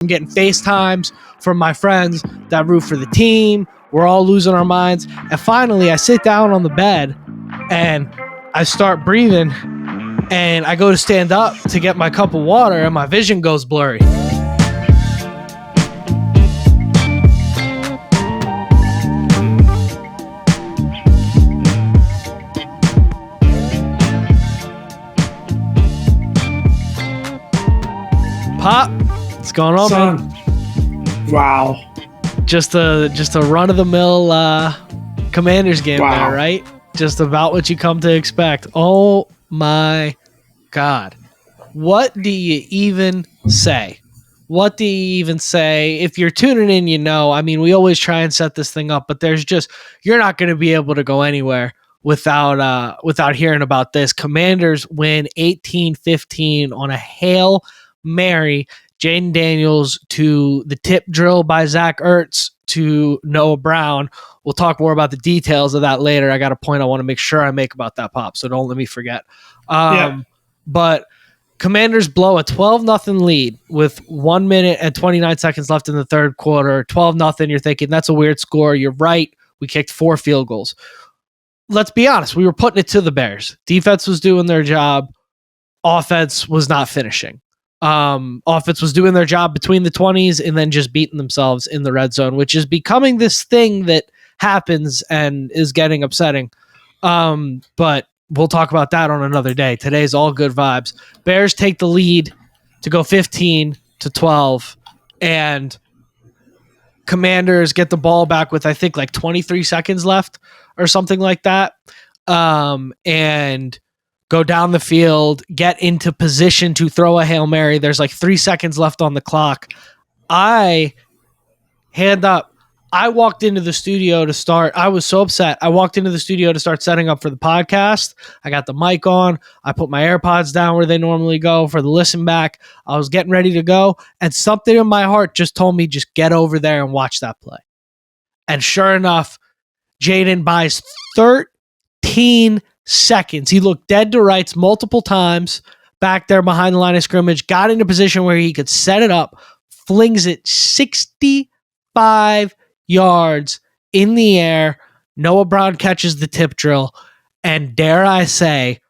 I'm getting FaceTimes from my friends that root for the team. We're all losing our minds. And finally, I sit down on the bed and I start breathing and I go to stand up to get my cup of water and my vision goes blurry. Pop, what's going on, Son. man? Wow. Just a run-of-the-mill Commanders game there, right? Just about what you come to expect. Oh, my God. What do you even say? What do you even say? If you're tuning in, you know, I mean, we always try and set this thing up, but there's just, you're not going to be able to go anywhere without hearing about this. Commanders win 18-15 on a Hail Mary. Jaden Daniels to the tip drill by Zach Ertz to Noah Brown. We'll talk more about the details of that later. I got a point I want to make sure I make about that, Pop, so don't let me forget. But Commanders blow a 12-0 lead with 1 minute and 29 seconds left in the third quarter. 12-0. You're thinking, that's a weird score. You're right. We kicked 4 field goals. Let's be honest. We were putting it to the Bears. Defense was doing their job. Offense was not finishing. Offense was doing their job between the 20s and then just beating themselves in the red zone, which is becoming this thing that happens and is getting upsetting. But we'll talk about that on another day. Today's all good vibes. Bears take the lead to go 15-12, and Commanders get the ball back with, I think, like 23 seconds left or something like that. And go down the field, get into position to throw a Hail Mary. There's like 3 seconds left on the clock. I walked into the studio to start. I was so upset. I walked into the studio to start setting up for the podcast. I got the mic on. I put my AirPods down where they normally go for the listen back. I was getting ready to go, and something in my heart just told me, just get over there and watch that play. And sure enough, Jaden buys 13 seconds. He looked dead to rights multiple times back there behind the line of scrimmage, got into a position where he could set it up, flings it 65 yards in the air. Noah Brown catches the tip drill, and dare I say,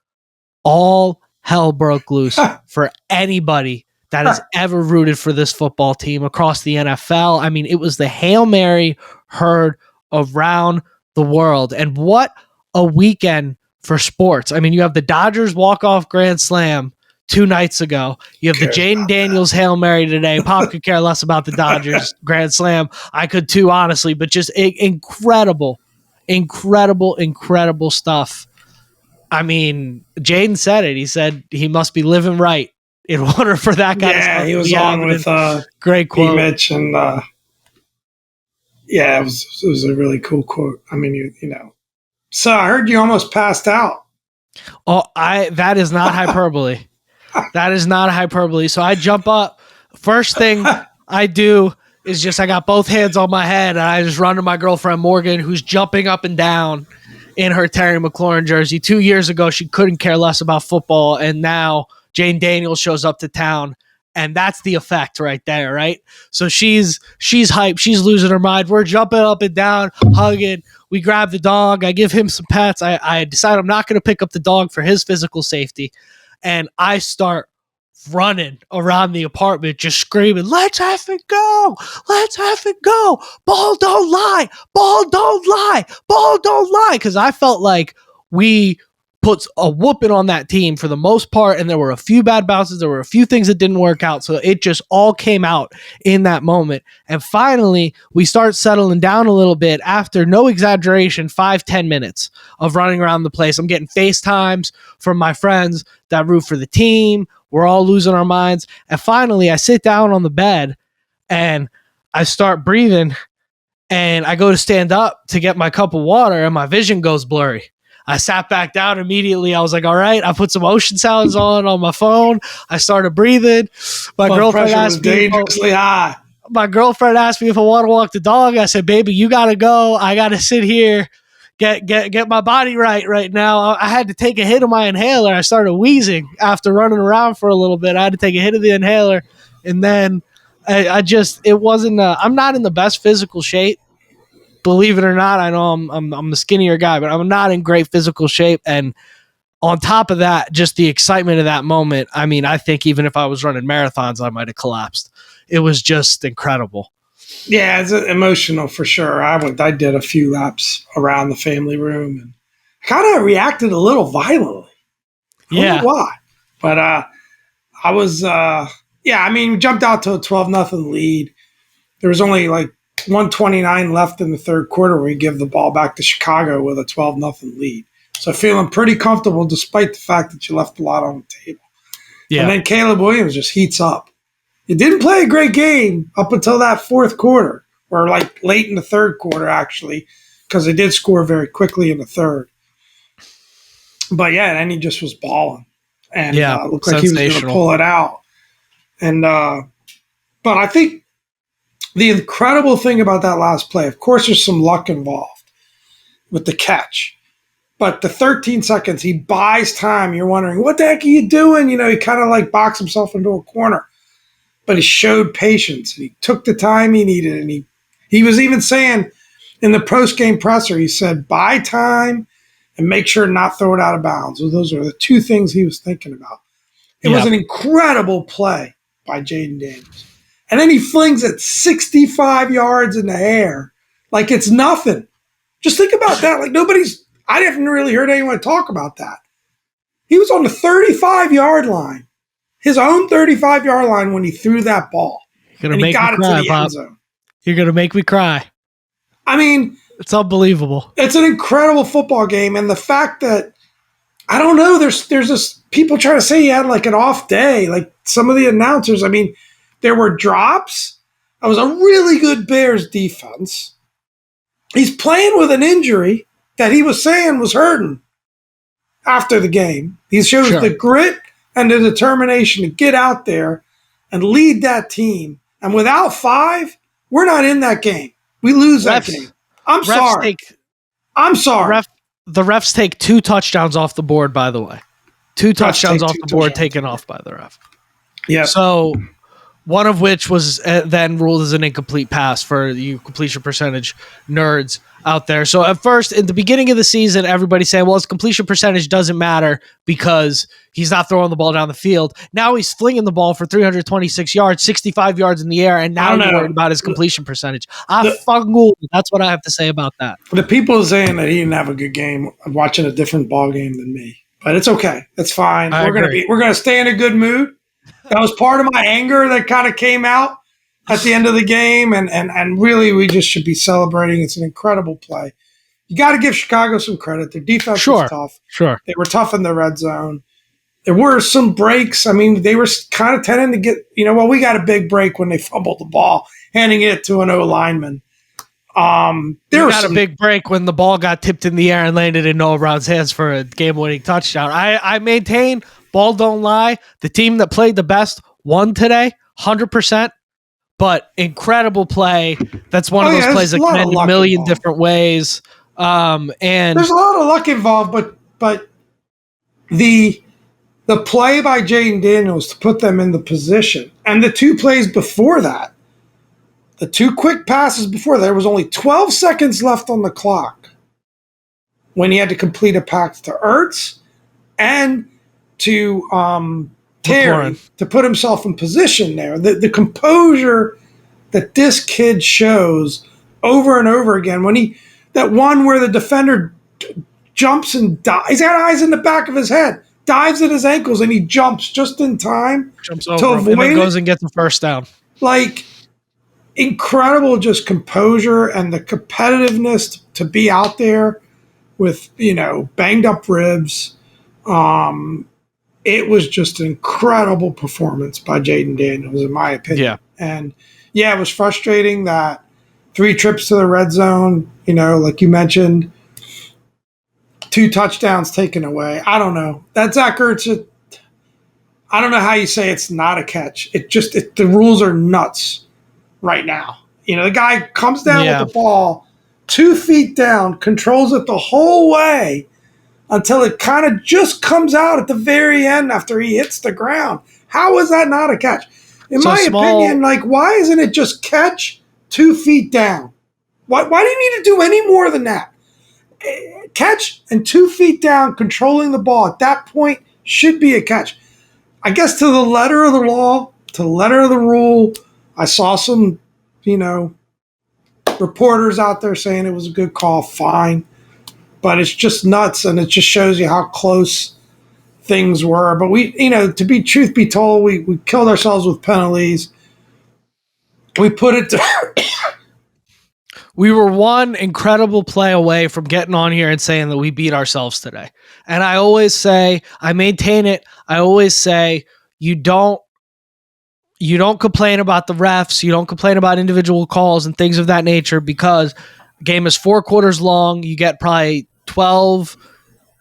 all hell broke loose for anybody that has ever rooted for this football team across the NFL. I mean, it was the Hail Mary heard around the world. And what a weekend for sports. I mean, you have the Dodgers walk-off grand slam 2 nights ago. You have the Jaden Daniels Hail Mary today. Pop could care less about the Dodgers grand slam. I could too, honestly, but just incredible stuff. I mean, Jaden said it. He said he must be living right in order for that kind of stuff. Yeah, he was on with great quote. He mentioned, it was a really cool quote. I mean, you know. So I heard you almost passed out. Oh, that is not hyperbole. That is not hyperbole. So I jump up. First thing I do is I got both hands on my head, and I just run to my girlfriend, Morgan, who's jumping up and down in her Terry McLaurin jersey. 2 years ago, she couldn't care less about football, and now Jane Daniels shows up to town, and that's the effect right there, right? So she's hyped. She's losing her mind. We're jumping up and down, hugging. We grab the dog. I give him some pets. I decide I'm not going to pick up the dog for his physical safety. And I start running around the apartment, just screaming, let's have it go. Let's have it go. Ball don't lie. Ball don't lie. Ball don't lie. Because I felt like we put a whooping on that team for the most part, and there were a few bad bounces. There were a few things that didn't work out, so it just all came out in that moment. And finally, we start settling down a little bit after, no exaggeration, 5-10 minutes of running around the place. I'm getting FaceTimes from my friends that root for the team. We're all losing our minds. And finally, I sit down on the bed, and I start breathing, and I go to stand up to get my cup of water, and my vision goes blurry. I sat back down immediately. I was like, all right. I put some ocean sounds on my phone. I started breathing. My girlfriend asked me dangerously high. My girlfriend asked me if I want to walk the dog. I said, baby, you got to go. I got to sit here, get my body right now. I had to take a hit of my inhaler. I started wheezing after running around for a little bit. I had to take a hit of the inhaler, and then I just, it wasn't, I'm not in the best physical shape. Believe it or not, I know I'm a skinnier guy, but I'm not in great physical shape. And on top of that, just the excitement of that moment. I mean, I think even if I was running marathons, I might have collapsed. It was just incredible. Yeah, it's emotional for sure. I did a few laps around the family room and kind of reacted a little violently. I don't know Yeah. why, but I was yeah. I mean, we jumped out to a 12-0 lead. There was only like 129 left in the third quarter. Where we give the ball back to Chicago with a 12-0 lead. So feeling pretty comfortable despite the fact that you left a lot on the table. Yeah. And then Caleb Williams just heats up. He didn't play a great game up until that fourth quarter, or like late in the third quarter, actually, because they did score very quickly in the third. But yeah, then he just was balling. And looked like he was going to pull it out. And but I think the incredible thing about that last play, of course, there's some luck involved with the catch. But the 13 seconds, he buys time. You're wondering, what the heck are you doing? You know, he kind of like boxed himself into a corner. But he showed patience, and he took the time he needed. And he was even saying in the post-game presser, he said, buy time and make sure to not throw it out of bounds. So those are the two things he was thinking about. It was an incredible play by Jaden Daniels. And then he flings it 65 yards in the air like it's nothing. Just think about that. Like I haven't really heard anyone talk about that. He was on the 35-yard line, his own 35-yard line when he threw that ball. And he got it to the end zone. You're going to make me cry. I mean, it's unbelievable. It's an incredible football game. And the fact that, I don't know, there's this people trying to say he had like an off day, like some of the announcers. I mean, there were drops. That was a really good Bears defense. He's playing with an injury that he was saying was hurting after the game. He shows the grit and the determination to get out there and lead that team. And without 5, we're not in that game. We lose that game. I'm sorry. I'm sorry. The refs take 2 touchdowns off the board, by the way. 2 touchdowns off the board taken off by the ref. Yeah. So one of which was then ruled as an incomplete pass for you completion percentage nerds out there. So at first, in the beginning of the season, everybody's saying, well, his completion percentage doesn't matter because he's not throwing the ball down the field. Now he's flinging the ball for 326 yards, 65 yards in the air, and now you're worried about his completion percentage. That's what I have to say about that. The people saying that he didn't have a good game, I'm watching a different ball game than me. But it's okay. It's fine. We're gonna stay in a good mood. That was part of my anger that kind of came out at the end of the game, and really we just should be celebrating. It's an incredible play. You got to give Chicago some credit. Their defense was tough. Sure. They were tough in the red zone. There were some breaks. I mean, they were kind of tending to get, we got a big break when they fumbled the ball, handing it to an O-lineman. There was a big break when the ball got tipped in the air and landed in Noah Brown's hands for a game-winning touchdown. I maintain, ball don't lie. The team that played the best won today, 100%. But incredible play. That's one of those plays that can end a million different ways. And there's a lot of luck involved, but the play by Jaden Daniels to put them in the position, and the 2 plays before that, the 2 quick passes before, there was only 12 seconds left on the clock when he had to complete a pass to Ertz and to Terry to put himself in position there. The composure that this kid shows over and over again. That one where the defender jumps and dives, he's got eyes in the back of his head, dives at his ankles, and he jumps just in time to avoid and then goes and gets the first down. Like, incredible just composure and the competitiveness to be out there with, banged up ribs. It was just an incredible performance by Jaden Daniels, in my opinion. Yeah. And, it was frustrating that 3 trips to the red zone, like you mentioned, 2 touchdowns taken away. I don't know. That Zach Ertz, I don't know how you say it's not a catch. The rules are nuts right now. The guy comes down with the ball 2 feet down, controls it the whole way until it kind of just comes out at the very end after he hits the ground. How is that not a catch? In my opinion, like, why isn't it just catch 2 feet down? Why do you need to do any more than that? Catch and 2 feet down, controlling the ball at that point should be a catch. I guess to the letter of the law, to the letter of the rule, I saw some, reporters out there saying it was a good call, fine. But it's just nuts, and it just shows you how close things were. But we, to be truth be told, we killed ourselves with penalties. We put it to We were one incredible play away from getting on here and saying that we beat ourselves today. And I always say, I maintain it. I always say, you don't complain about the refs. You don't complain about individual calls and things of that nature, because the game is 4 quarters long. You get probably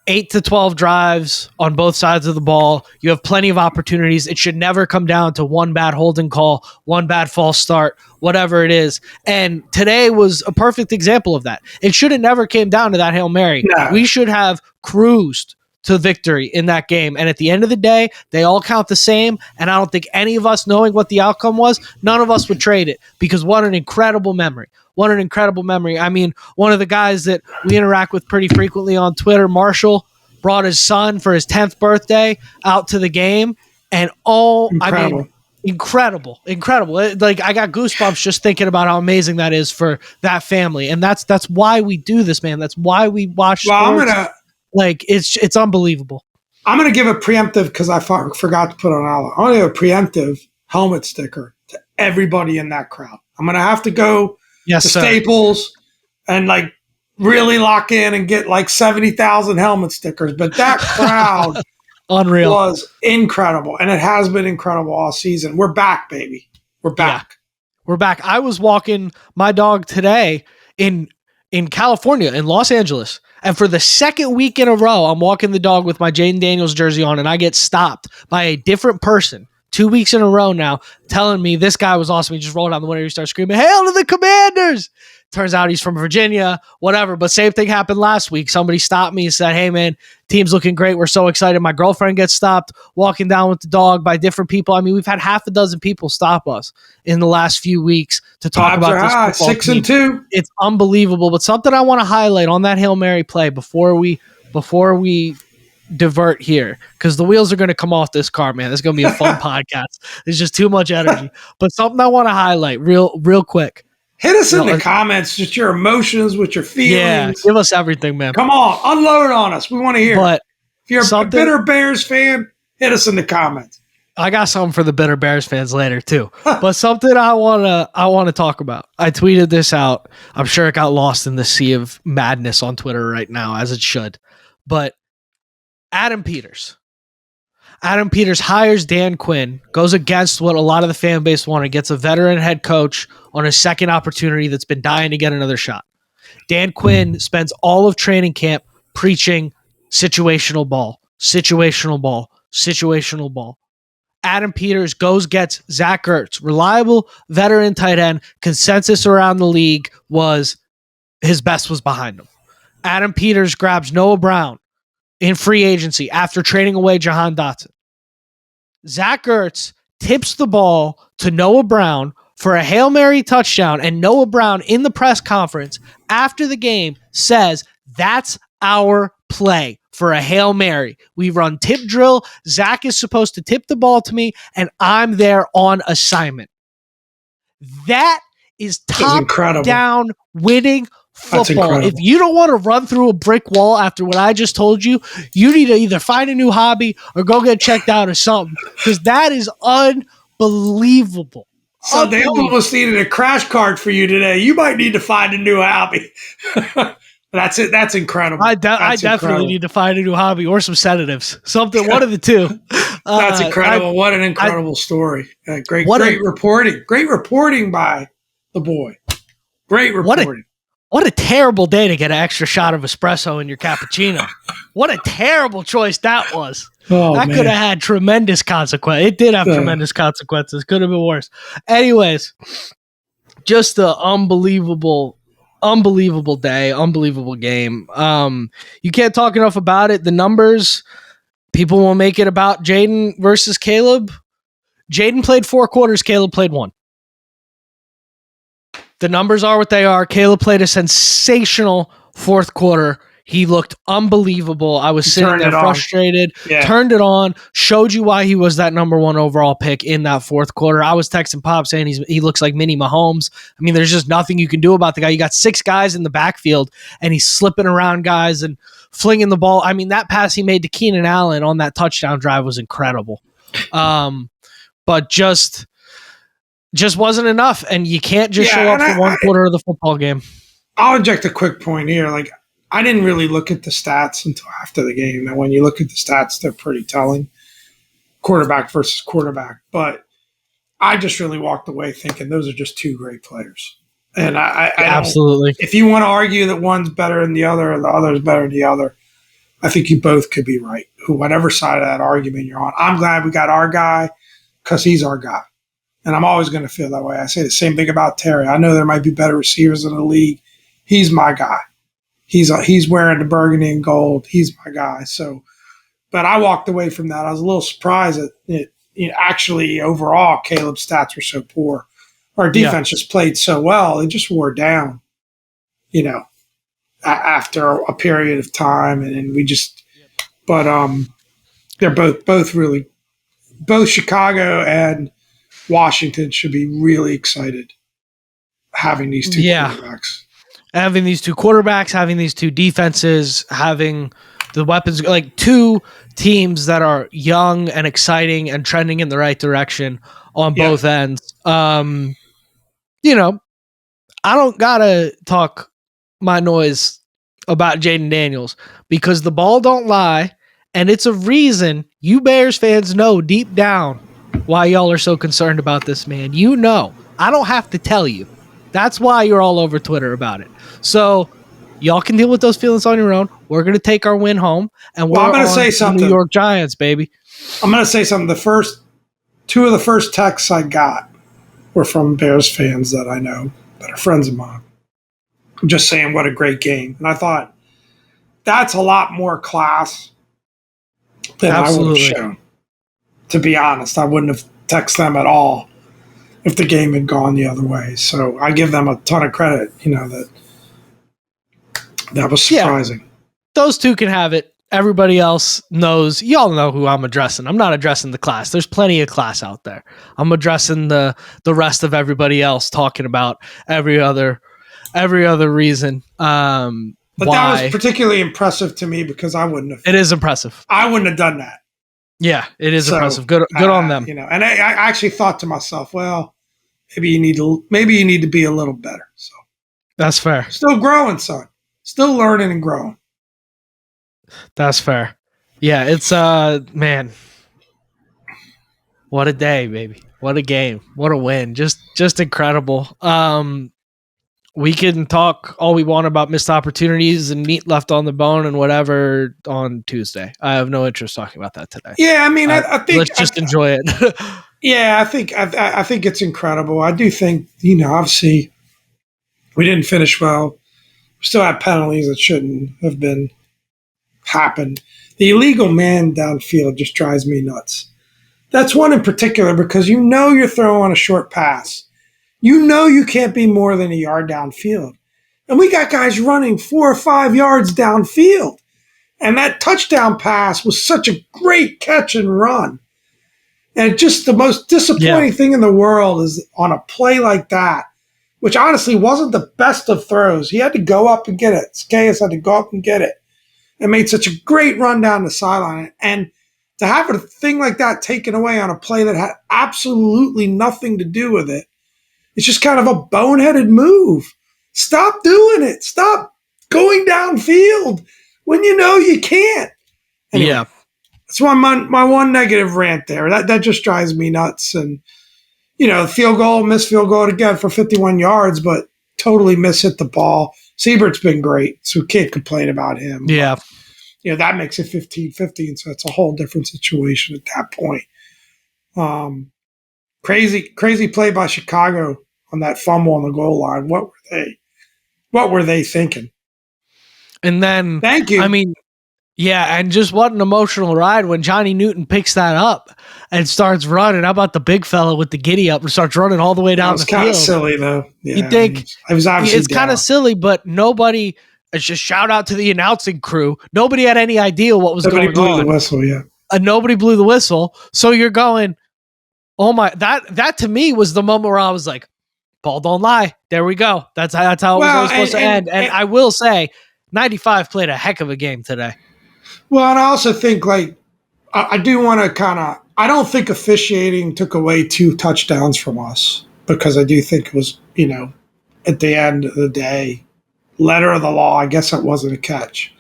8 to 12 drives on both sides of the ball. You have plenty of opportunities. It should never come down to one bad holding call, one bad false start, whatever it is. And today was a perfect example of that. It should have never came down to that Hail Mary. No. We should have cruised to victory in that game. And at the end of the day, they all count the same. And I don't think any of us, knowing what the outcome was, none of us would trade it, because what an incredible memory. What an incredible memory. I mean, one of the guys that we interact with pretty frequently on Twitter, Marshall, brought his son for his 10th birthday out to the game. And incredible. Like, I got goosebumps just thinking about how amazing that is for that family. And that's why we do this, man. That's why we watch sports. It's unbelievable. I'm going to give a preemptive, because I forgot to put on Allen. I'm going to give a preemptive helmet sticker to everybody in that crowd. I'm going to have to go to Staples and really lock in and get 70,000 helmet stickers. But that crowd unreal was incredible, and it has been incredible all season. We're back, baby. We're back. Yeah. We're back. I was walking my dog today in California, in Los Angeles. And for the second week in a row, I'm walking the dog with my Jaden Daniels jersey on, and I get stopped by a different person 2 weeks in a row now telling me this guy was awesome. He just rolled down the window. He starts screaming, "Hail to the Commanders!" Turns out he's from Virginia, whatever. But same thing happened last week. Somebody stopped me and said, "Hey, man, team's looking great. We're so excited." My girlfriend gets stopped walking down with the dog by different people. I mean, we've had half a dozen people stop us in the last few weeks to talk about this football 6-2. It's unbelievable. But something I want to highlight on that Hail Mary play before we divert here, because the wheels are going to come off this car, man. This is going to be a fun podcast. There's just too much energy. But something I want to highlight real quick. Hit us in the comments, just your emotions, with your feelings. Yeah, give us everything, man. Come on, unload on us. We want to hear. But if you're a bitter Bears fan, hit us in the comments. I got something for the bitter Bears fans later too. But something I wanna talk about. I tweeted this out. I'm sure it got lost in the sea of madness on Twitter right now, as it should. But Adam Peters hires Dan Quinn, goes against what a lot of the fan base wanted, gets a veteran head coach on a second opportunity that's been dying to get another shot. Dan Quinn spends all of training camp preaching situational ball. Adam Peters gets Zach Ertz, reliable veteran tight end. Consensus around the league was his best was behind him. Adam Peters grabs Noah Brown in free agency after trading away Jahan Dotson. Zach Ertz tips the ball to Noah Brown for a Hail Mary touchdown, and Noah Brown in the press conference after the game says, "That's our play for a Hail Mary. We run tip drill. Zach is supposed to tip the ball to me, and I'm there on assignment." That is top-down winning football. If you don't want to run through a brick wall after what I just told you, you need to either find a new hobby or go get checked out or something, because that is unbelievable. So they almost needed a crash cart for you today. You might need to find a new hobby. That's it. That's incredible. I definitely need to find a new hobby or some sedatives. Something, one of the two. That's incredible. What an incredible story. Great reporting. Great reporting by the boy. Great reporting. What a terrible day to get an extra shot of espresso in your cappuccino. What a terrible choice that was. That could have had tremendous consequences. It did have tremendous consequences. Could have been worse. Anyways, just an unbelievable day, unbelievable game. You can't talk enough about it. The numbers, people will make it about Jaden versus Caleb. Jaden played 4 quarters. Caleb played 1. The numbers are what they are. Caleb played a sensational fourth quarter. He looked unbelievable. I was sitting there frustrated, turned it on, showed you why he was that number 1 overall pick in that fourth quarter. I was texting Pop saying he looks like mini Mahomes. I mean, there's just nothing you can do about the guy. You got 6 guys in the backfield, and he's slipping around guys and flinging the ball. I mean, that pass he made to Keenan Allen on that touchdown drive was incredible. But just wasn't enough, and you can't just show up for one quarter of the football game. I'll inject a quick point here. Like, I didn't really look at the stats until after the game, and when you look at the stats, they're pretty telling, quarterback versus quarterback. But I just really walked away thinking those are just 2 great players. And I absolutely. If you want to argue that one's better than the other or the other's better than the other, I think you both could be right. Whatever side of that argument you're on, I'm glad we got our guy because he's our guy. And I'm always going to feel that way. I say the same thing about Terry. I know there might be better receivers in the league. He's my guy. He's wearing the burgundy and gold. He's my guy. So, but I walked away from that. I was a little surprised that actually overall Caleb's stats were so poor. Our defense just played so well. It just wore down, after a period of time. And we just, but they're both really, both Chicago and Washington should be really excited having these 2 quarterbacks. Having these 2 quarterbacks, having these 2 defenses, having the weapons, like 2 teams that are young and exciting and trending in the right direction on both ends. I don't gotta talk my noise about Jaden Daniels because the ball don't lie, and it's a reason you Bears fans know deep down why y'all are so concerned about this man. I don't have to tell you. That's why you're all over Twitter about it. So y'all can deal with those feelings on your own. We're going to take our win home, and I'm going to say something. New York Giants, baby. I'm going to say something. The 2 of the first texts I got were from Bears fans that I know that are friends of mine. I'm just saying what a great game. And I thought that's a lot more class than I would have shown. To be honest, I wouldn't have texted them at all if the game had gone the other way. So I give them a ton of credit, that was surprising. Yeah, those 2 can have it. Everybody else knows. Y'all know who I'm addressing. I'm not addressing the class. There's plenty of class out there. I'm addressing the rest of everybody else, talking about every other reason. But that was particularly impressive to me because I wouldn't have. It is impressive. I wouldn't have done that. Yeah, it is impressive. Good on them. And I actually thought to myself, well, maybe you need to be a little better. So that's fair. Still growing, son. Still learning and growing. That's fair. Yeah, it's man. What a day, baby. What a game. What a win. Just incredible. We can talk all we want about missed opportunities and meat left on the bone and whatever on Tuesday. I have no interest talking about that today. Yeah, I mean, I think let's just enjoy it. Yeah, I think it's incredible. I do think, obviously we didn't finish well. We still had penalties that shouldn't have been happened. The illegal man downfield just drives me nuts. That's one in particular because you're throwing a short pass. You can't be more than a yard downfield. And we got guys running 4 or 5 yards downfield. And that touchdown pass was such a great catch and run. And just the most disappointing thing in the world is on a play like that, which honestly wasn't the best of throws. He had to go up and get it. Skayas had to go up and get it. And made such a great run down the sideline. And to have a thing like that taken away on a play that had absolutely nothing to do with it, it's just kind of a boneheaded move. Stop doing it. Stop going downfield when you can't. Anyway, that's why my one negative rant there. That just drives me nuts. And, missed field goal again for 51 yards, but totally hit the ball. Siebert's been great, so we can't complain about him. Yeah. But, that makes it 15-15, so it's a whole different situation at that point. Crazy play by Chicago on that fumble on the goal line. What were they thinking? And then, thank you. I mean, Yeah, and just what an emotional ride when Johnny Newton picks that up and starts running. How about the big fella with the giddy up and starts running all the way That down was the kind of field? silly, though. You Yeah, think I was obviously it's kind of down. silly, but nobody. It's just shout out to the announcing crew. Nobody had any idea what was Nobody going blew the on. whistle, yeah. Nobody blew the whistle. So you're going, oh my! That to me was the moment where I was like, ball don't lie. There we go. That's how it was Well, always supposed to end. And I will say, 95 played a heck of a game today. well, and I also think like I do want to kind of. I don't think officiating took away 2 touchdowns from us because I do think it was, at the end of the day, letter of the law. I guess that wasn't a catch,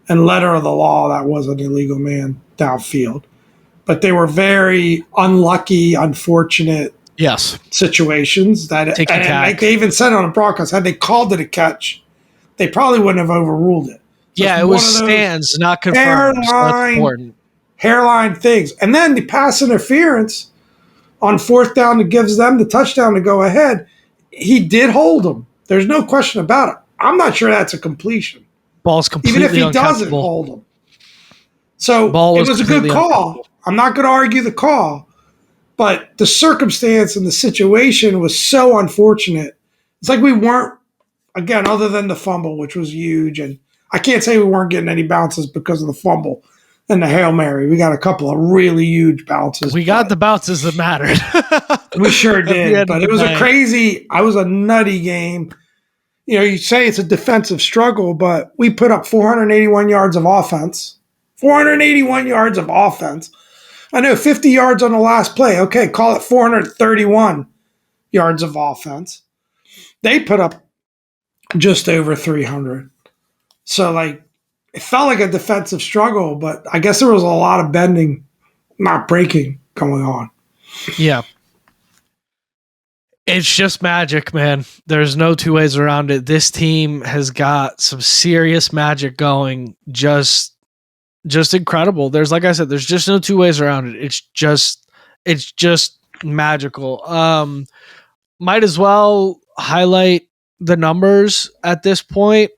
and letter of the law that was an illegal man downfield. But they were very unlucky, unfortunate Yes. situations that, and like they even said on a broadcast, had they called it a catch, they probably wouldn't have overruled it. So yeah, it was stands, not confirmed. So that's important. Hairline things. And then the pass interference on 4th down that gives them the touchdown to go ahead, he did hold them. There's no question about it. I'm not sure that's a completion. Ball's completely even if he doesn't hold them. So it was a good call. I'm not going to argue the call, but the circumstance and the situation was so unfortunate. It's like we weren't, again, other than the fumble, which was huge, and I can't say we weren't getting any bounces because of the fumble and the Hail Mary. We got a couple of really huge bounces. We got the bounces that mattered. We sure did, but it was I was a nutty game. You say it's a defensive struggle, but we put up 481 yards of offense. 481 yards of offense. I know 50 yards on the last play. Okay, call it 431 yards of offense. They put up just over 300. So, it felt like a defensive struggle, but I guess there was a lot of bending, not breaking, going on. Yeah. It's just magic, man. There's no 2 ways around it. This team has got some serious magic going. Just incredible. Like I said, there's just no 2 ways around it. It's just magical. Might as well highlight the numbers at this point.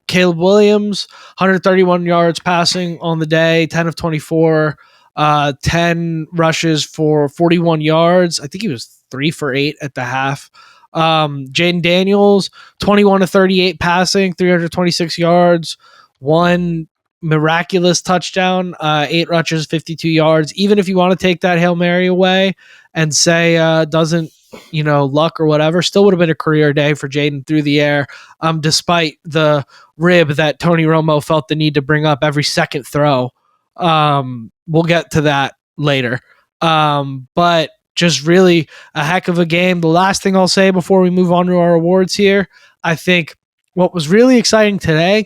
Caleb Williams, 131 yards passing on the day, 10 of 24, 10 rushes for 41 yards. I think he was 3 for 8 at the half. Jaden Daniels, 21 to 38 passing, 326 yards, 1 miraculous touchdown, 8 rushes, 52 yards. Even if you want to take that Hail Mary away and say doesn't, luck or whatever, still would have been a career day for Jaden through the air, despite the rib that Tony Romo felt the need to bring up every second throw. We'll get to that later. But just really a heck of a game. The last thing I'll say before we move on to our awards here, I think what was really exciting today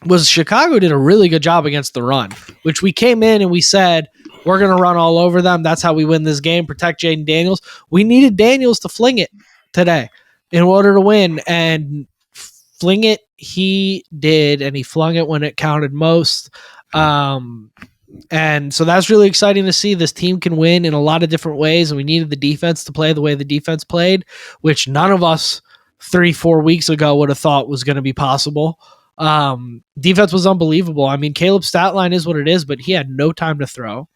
was Chicago did a really good job against the run, which we came in and we said, we're going to run all over them. That's how we win this game, protect Jaden Daniels. We needed Daniels to fling it today in order to win, and fling it he did, and he flung it when it counted most. And so that's really exciting to see. This team can win in a lot of different ways, and we needed the defense to play the way the defense played, which none of us 3-4 weeks ago would have thought was going to be possible. Defense was unbelievable. I mean, Caleb's stat line is what it is, but he had no time to throw.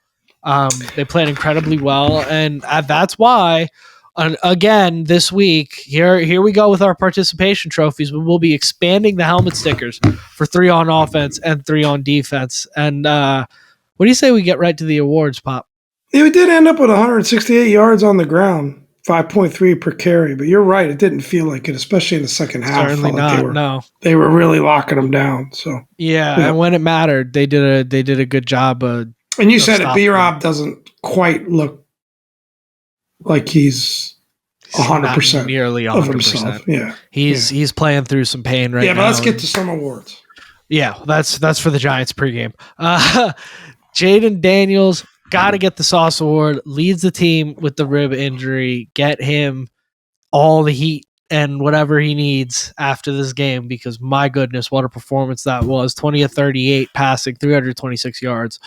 They played incredibly well, and that's why, again, this week, here we go with our participation trophies. We will be expanding the helmet stickers for 3 on offense and 3 on defense. And what do you say we get right to the awards, Pop? Yeah, we did end up with 168 yards on the ground, 5.3 per carry. But you're right; it didn't feel like it, especially in the second half. Certainly not. They were really locking them down. So yeah, and when it mattered, they did a good job. And you said it, B-Rob doesn't quite look like he's 100%, nearly 100%. Of himself. Yeah, he's playing through some pain right now. Yeah, but let's get to some awards. Yeah, that's for the Giants pregame. Jaden Daniels, got to get the Sauce Award. Leads the team with the rib injury. Get him all the heat and whatever he needs after this game, because my goodness, what a performance that was. 20 of 38 passing, 326 yards.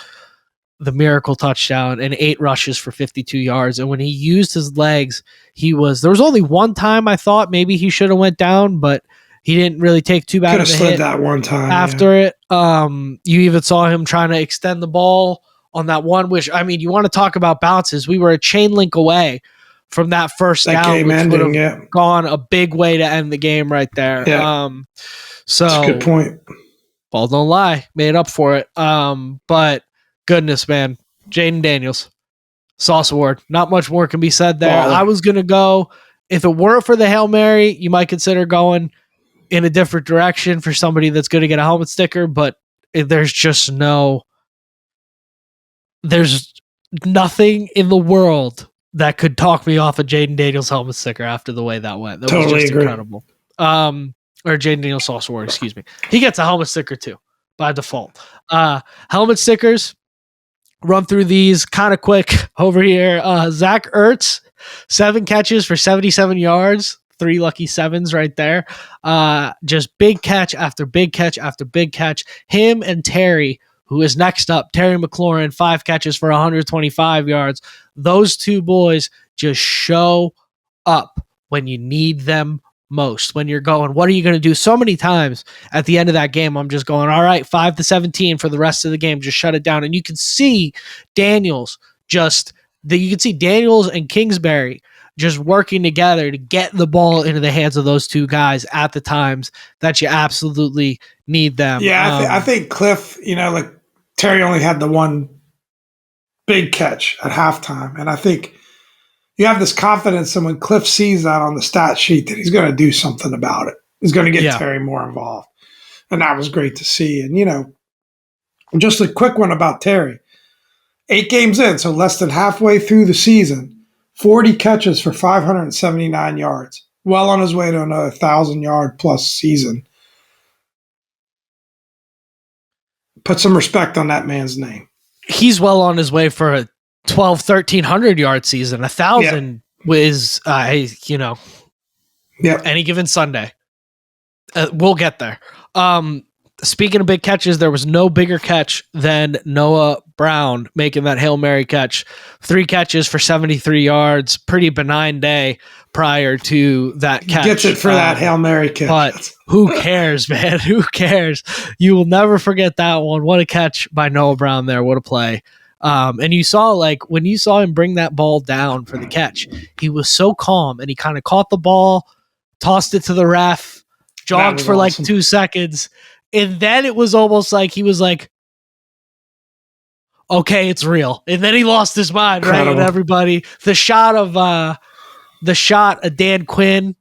The miracle touchdown and 8 rushes for 52 yards. And when he used his legs, there was only one time I thought maybe he should have went down, but He didn't really take too bad Could of have a slid hit that one time after it. You even saw him trying to extend the ball on that one, which, I mean, you want to talk about bounces. We were a chain link away from that first That down, game which would ending, have gone a big way to end the game right there. Yeah. So That's a good point. Ball don't lie, made up for it. But goodness, man, Jaden Daniels, Sauce Award. Not much more can be said there. Baller. I was gonna go, if it weren't for the Hail Mary, you might consider going in a different direction for somebody that's going to get a helmet sticker, but there's nothing in the world that could talk me off of Jaden Daniels helmet sticker after the way that went. That Totally was just agree. incredible. Or Jaden Daniels Sauce Award, excuse me. He gets a helmet sticker too, by default. Helmet stickers, run through these kind of quick over here. Zach Ertz, 7 catches for 77 yards. 3 lucky sevens right there. Just big catch after big catch after big catch. Him and Terry, who is next up, Terry McLaurin, 5 catches for 125 yards. Those two boys just show up when you need them most. When you're going, what are you going to do? So many times at the end of that game, I'm just going, all right, 5-17 for the rest of the game. Just shut it down. And you can see Daniels you can see Daniels and Kingsbury just working together to get the ball into the hands of those two guys at the times that you absolutely need them. Yeah, I think Cliff, like Terry only had the one big catch at halftime. And I think you have this confidence that when Cliff sees that on the stat sheet that he's going to do something about it. He's going to get Terry more involved. And that was great to see. And, just a quick one about Terry. 8 games in, so less than halfway through the season, 40 catches for 579 yards. Well on his way to another 1,000-yard plus season. Put some respect on that man's name. He's well on his way for a 1,300-yard season. 1,000 was, any given Sunday. We'll get there. Speaking of big catches, there was no bigger catch than Noah Brown making that Hail Mary catch. 3 catches for 73 yards. Pretty benign day prior to that catch. He gets it for that Hail Mary catch. But who cares, man? Who cares? You will never forget that one. What a catch by Noah Brown there. What a play. And you saw, when you saw him bring that ball down for the catch, he was so calm, and he kind of caught the ball, tossed it to the ref, jogged for awesome. 2 seconds. And then it was almost like he was like, okay, it's real. And then he lost his mind, incredible. Right? And everybody, the shot of Dan Quinn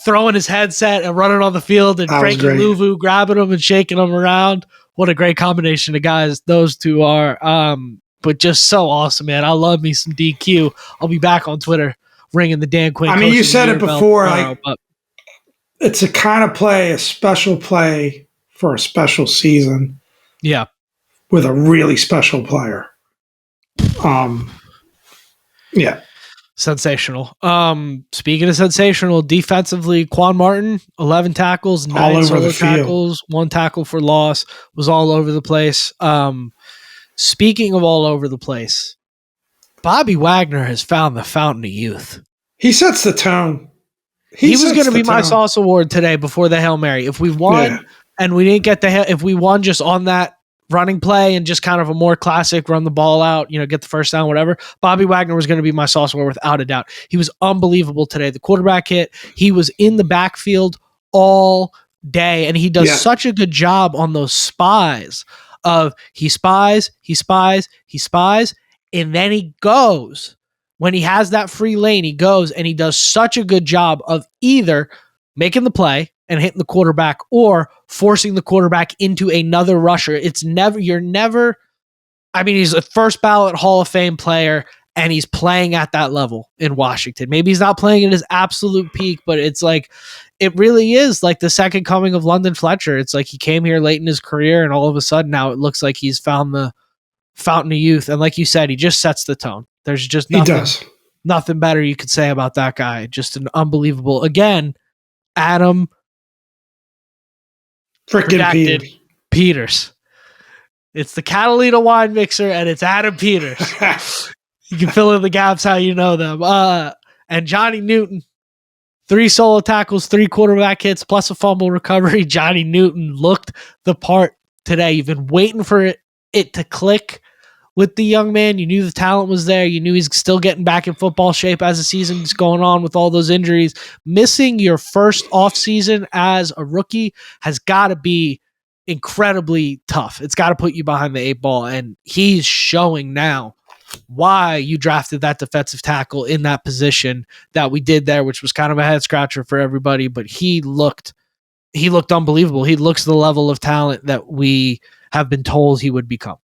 throwing his headset and running on the field, and Frankie Louvu grabbing him and shaking him around. What a great combination of guys those two are. But just so awesome, man. I love me some DQ. I'll be back on Twitter ringing the Dan Quinn. I mean, you said it before. It's a kind of play, a special play for a special season. Yeah. With a really special player. Yeah. Sensational. Speaking of sensational, defensively, Quan Martin, 11 tackles, 9 solo tackles, 1 tackle for loss, was all over the place. Speaking of all over the place, Bobby Wagner has found the fountain of youth. He sets the tone. He was going to be my Sauce Award today before the Hail Mary. If we won and we didn't get if we won just on that running play and just kind of a more classic run the ball out, get the first down, whatever, Bobby Wagner was going to be my Sauce Award without a doubt. He was unbelievable today. The quarterback hit. He was in the backfield all day, and he does such a good job on those spies of he spies, and then he goes. When he has that free lane, he goes and he does such a good job of either making the play and hitting the quarterback or forcing the quarterback into another rusher. He's a first ballot Hall of Fame player, and he's playing at that level in Washington. Maybe he's not playing at his absolute peak, but it's it really is like the second coming of London Fletcher. It's like he came here late in his career, and all of a sudden now it looks like he's found the fountain of youth. And like you said, he just sets the tone. There's just nothing better you could say about that guy. Just an unbelievable, again, Adam freaking Peters. It's the Catalina wine mixer, and it's Adam Peters. You can fill in the gaps how you know them. And Johnny Newton, 3 solo tackles, 3 quarterback hits, plus a fumble recovery. Johnny Newton looked the part today. You've been waiting for it to click with the young man. You knew the talent was there. You knew he's still getting back in football shape as the season's going on with all those injuries. Missing your first offseason as a rookie has got to be incredibly tough. It's got to put you behind the 8 ball, and he's showing now why you drafted that defensive tackle in that position that we did there, which was kind of a head scratcher for everybody, but he looked unbelievable. He looks the level of talent that we have been told he would become.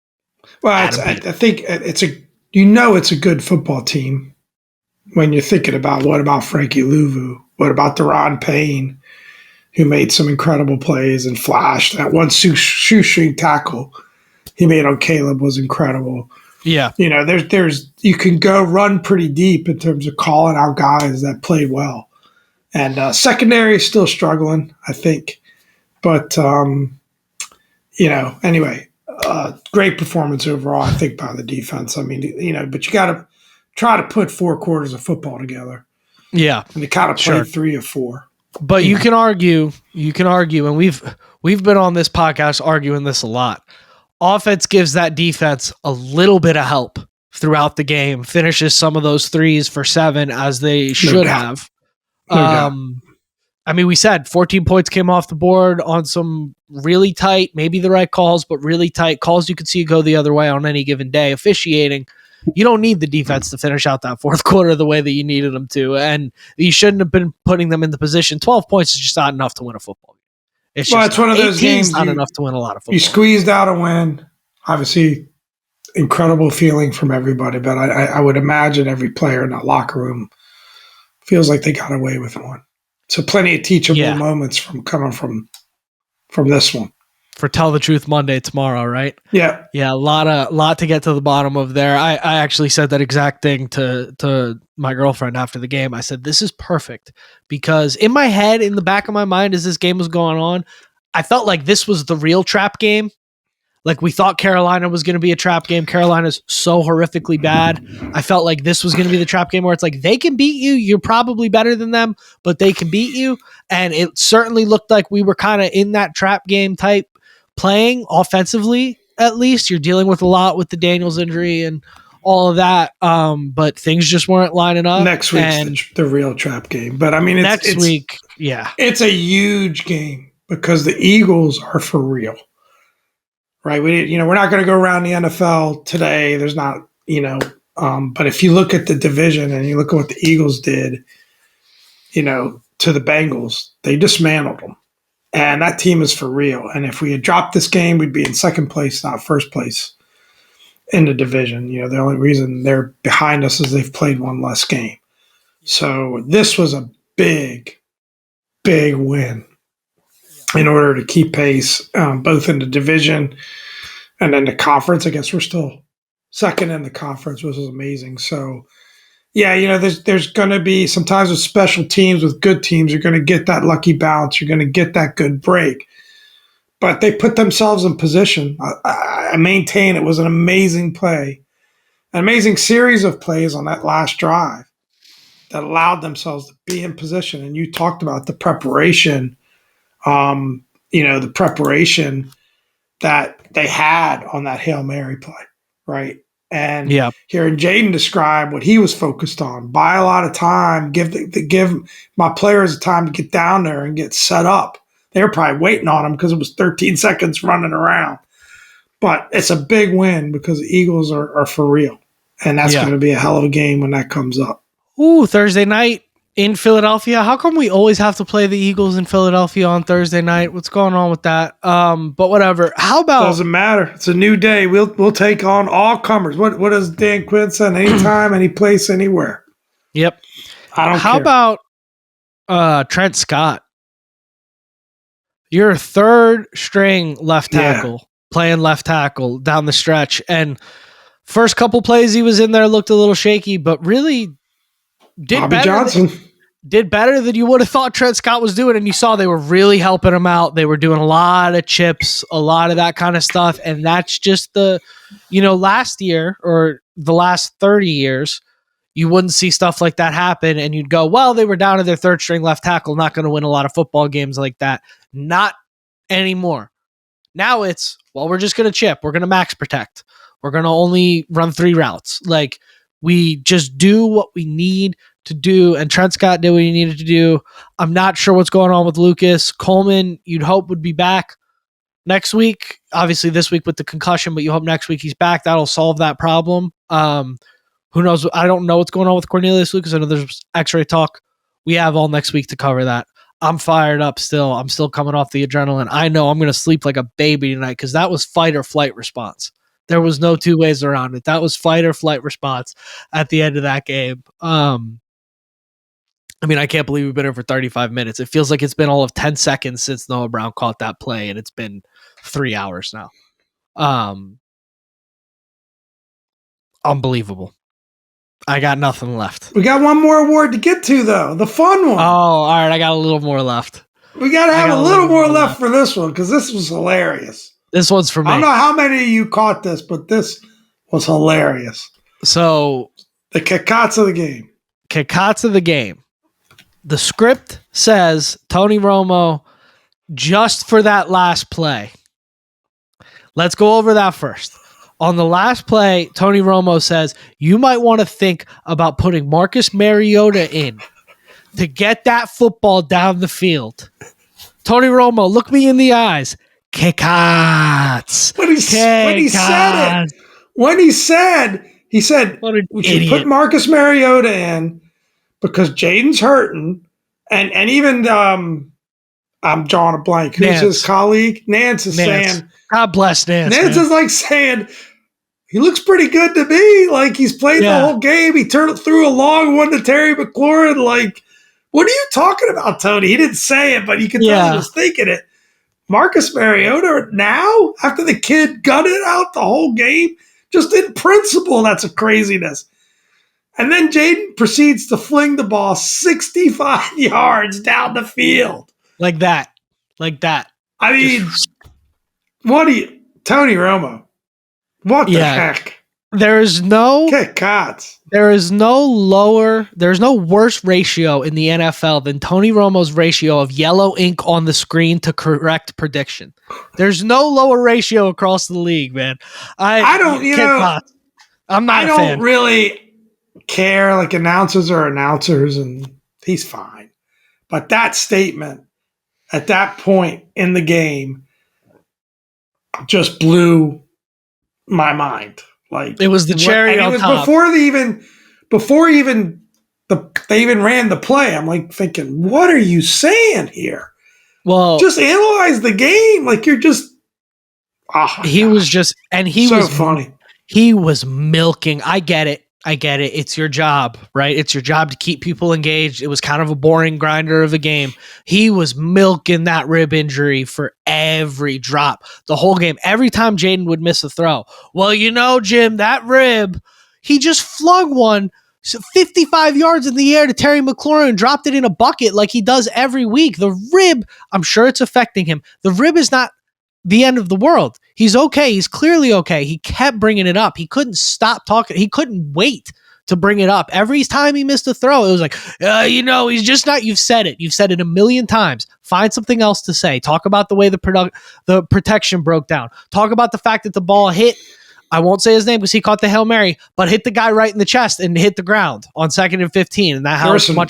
Well, I think it's a good football team when you're thinking about what about Frankie Louvu, what about Deron Payne, who made some incredible plays and flashed. That one shoestring tackle he made on Caleb was incredible. Yeah, there's you can go run pretty deep in terms of calling out guys that played well, and secondary is still struggling, I think, but anyway. Great performance overall, I think, by the defense. I mean, but you got to try to put 4 quarters of football together. Yeah, and they kind of played 3 of 4. But you can argue, and we've been on this podcast arguing this a lot. Offense gives that defense a little bit of help throughout the game, finishes some of those 3s for 7 as they should have. I mean, we said 14 points came off the board on some really tight, maybe the right calls, but really tight calls you could see go the other way on any given day. Officiating, you don't need the defense to finish out that fourth quarter the way that you needed them to, and you shouldn't have been putting them in the position. 12 points is just not enough to win a football game. It's one of those games not enough to win a lot of football. You squeezed out a win. Obviously, incredible feeling from everybody, but I would imagine every player in that locker room feels like they got away with one. So plenty of teachable moments from coming from this one. For Tell the Truth Monday tomorrow, right? Yeah. Yeah, a lot to get to the bottom of there. I actually said that exact thing to my girlfriend after the game. I said, this is perfect, because in my head, in the back of my mind, as this game was going on, I felt like this was the real trap game. Like, we thought Carolina was going to be a trap game. Carolina's so horrifically bad. I felt like this was going to be the trap game where it's like, they can beat you. You're probably better than them, but they can beat you. And it certainly looked like we were kind of in that trap game type playing offensively. At least you're dealing with a lot with the Daniels injury and all of that. But things just weren't lining up. Next week's the real trap game. But I mean, next week, yeah, it's a huge game because the Eagles are for real. Right, we're not going to go around the NFL today. There's not, but if you look at the division and you look at what the Eagles did, to the Bengals, they dismantled them, and that team is for real. And if we had dropped this game, we'd be in second place, not first place in the division. The only reason they're behind us is they've played one less game. So this was a big, big win in order to keep pace, both in the division and then the conference. I guess we're still second in the conference, which is amazing. So, yeah, there's going to be sometimes with special teams, with good teams, you're going to get that lucky bounce. You're going to get that good break. But they put themselves in position. I maintain it was an amazing play, an amazing series of plays on that last drive that allowed themselves to be in position. And you talked about the preparation. The preparation that they had on that Hail Mary play, right? And hearing Jaden describe what he was focused on, buy a lot of time, give my players time to get down there and get set up. They were probably waiting on him because it was 13 seconds running around. But it's a big win because the Eagles are for real. And that's going to be a hell of a game when that comes up. Ooh, Thursday night in Philadelphia. How come we always have to play the Eagles in Philadelphia on Thursday night? What's going on with that? But whatever. How about... Doesn't matter. It's a new day. We'll take on all comers. What does Dan Quinn say? Anytime, any place, anywhere. Yep. I don't care. How about Trent Scott? You're a third string left tackle, playing left tackle down the stretch. And first couple plays he was in there looked a little shaky, but really did better than you would have thought Trent Scott was doing. And you saw they were really helping him out. They were doing a lot of chips, a lot of that kind of stuff. And that's just last year or the last 30 years, you wouldn't see stuff like that happen, and you'd go, well, they were down to their third string left tackle, not going to win a lot of football games like that. Not anymore. Now it's, well, we're just going to chip. We're going to max protect. We're going to only run 3 routes. Like, we just do what we need to do, and Trent Scott did what he needed to do. I'm not sure what's going on with Lucas. Coleman, you'd hope, would be back next week. Obviously this week with the concussion, but you hope next week he's back. That'll solve that problem. Who knows? I don't know what's going on with Cornelius Lucas. I know there's x-ray talk. We have all next week to cover that. I'm fired up still. I'm still coming off the adrenaline. I know I'm going to sleep like a baby tonight because that was fight or flight response. There was no two ways around it. That was fight or flight response at the end of that game. I mean, I can't believe we've been here for 35 minutes. It feels like it's been all of 10 seconds since Noah Brown caught that play, and it's been 3 hours now. Unbelievable. I got nothing left. We got one more award to get to, though. The fun one. Oh, all right. I got a little more left. We got to have a little more left for this one because this was hilarious. This one's for me. I don't know how many of you caught this, but this was hilarious. So, the Kikats of the game. Kikats of the game. The script says Tony Romo just for that last play. Let's go over that first. On the last play, Tony Romo says, you might want to think about putting Marcus Mariota in to get that football down the field. Tony Romo, look me in the eyes. Kikats. When he said he said, we should put Marcus Mariota in because Jaden's hurting. And even, I'm drawing a blank. Who's his colleague? Nance is saying, God bless Nance. Nance is like saying, he looks pretty good to me. Like he's played the whole game. He threw a long one to Terry McLaurin. Like, what are you talking about, Tony? He didn't say it, but you could tell he was thinking it. Marcus Mariota now, after the kid gutted out the whole game, just in principle, that's a craziness. And then Jaden proceeds to fling the ball 65 yards down the field. Like that. I mean, Tony Romo, what the heck? There's no Kikats. There's no worse ratio in the NFL than Tony Romo's ratio of yellow ink on the screen to correct prediction. There's no lower ratio across the league, man. I don't really care. Like announcers are announcers, and he's fine. But that statement at that point in the game just blew my mind. Like it was the cherry on top. Before they even ran the play. I'm like thinking, what are you saying here? Well, just analyze the game. Like you're just. Was funny. He was milking. I get it. It's your job, right? It's your job to keep people engaged. It was kind of a boring grinder of a game. He was milking that rib injury for every drop, the whole game. Every time Jaden would miss a throw. Well, Jim, that rib, he just flung one 55 yards in the air to Terry McLaurin and dropped it in a bucket like he does every week. The rib, I'm sure it's affecting him. The rib is not the end of the world. He's okay. He's clearly okay. He kept bringing it up. He couldn't stop talking. He couldn't wait to bring it up. Every time he missed a throw, it was like, he's just not. You've said it. You've said it a million times. Find something else to say. Talk about the way the protection broke down. Talk about the fact that the ball hit. I won't say his name because he caught the Hail Mary, but hit the guy right in the chest and hit the ground on 2nd and 15. And that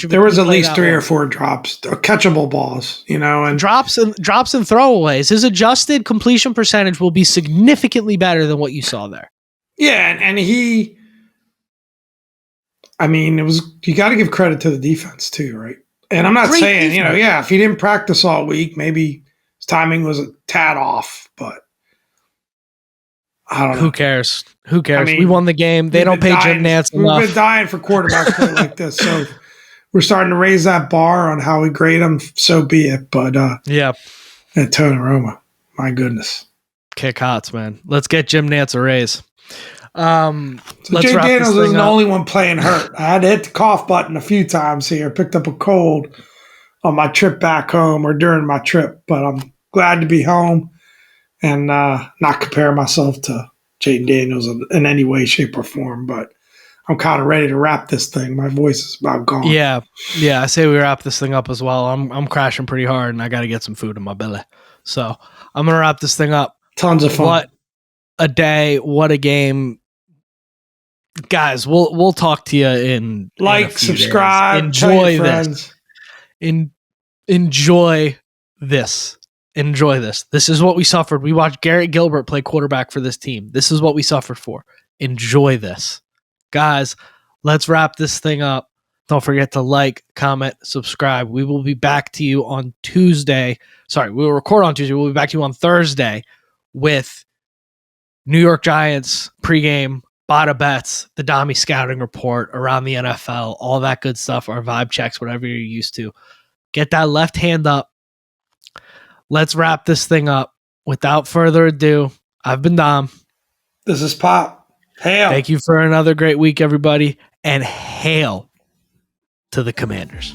there was at least 3 or 4 drops, catchable balls, and drops and throwaways. His adjusted completion percentage will be significantly better than what you saw there. Yeah, and you got to give credit to the defense too, right? And I'm not saying, if he didn't practice all week, maybe his timing was a tad off, but. I don't know. Who cares? We won the game. They don't pay Jim Nance enough. We've been dying for quarterbacks like this. So we're starting to raise that bar on how we grade them. So be it. But and Tony Romo, my goodness. Kick hots, man. Let's get Jim Nance a raise. Jay Daniels isn't the only one playing hurt. I had to hit the cough button a few times here. Picked up a cold on my trip back home or during my trip. But I'm glad to be home. And not compare myself to Jaden Daniels in any way, shape, or form. But I'm kind of ready to wrap this thing. My voice is about gone. Yeah. I say we wrap this thing up as well. I'm crashing pretty hard, and I got to get some food in my belly. So I'm gonna wrap this thing up. Tons of fun. What a day! What a game, guys. We'll talk to you in a few subscribe, days. tell your Enjoy friends. this. Enjoy this. Enjoy this. This is what we suffered. We watched Garrett Gilbert play quarterback for this team. This is what we suffered for. Enjoy this. Guys, let's wrap this thing up. Don't forget to like, comment, subscribe. We will be back to you on Tuesday. Sorry, we will record on Tuesday. We'll be back to you on Thursday with New York Giants pregame, Bada Bets, the Dami scouting report around the NFL, all that good stuff, our vibe checks, whatever you're used to. Get that left hand up. Let's wrap this thing up. Without further ado, I've been Dom. This is Pop. Hail. Thank you for another great week, everybody, and hail to the Commanders.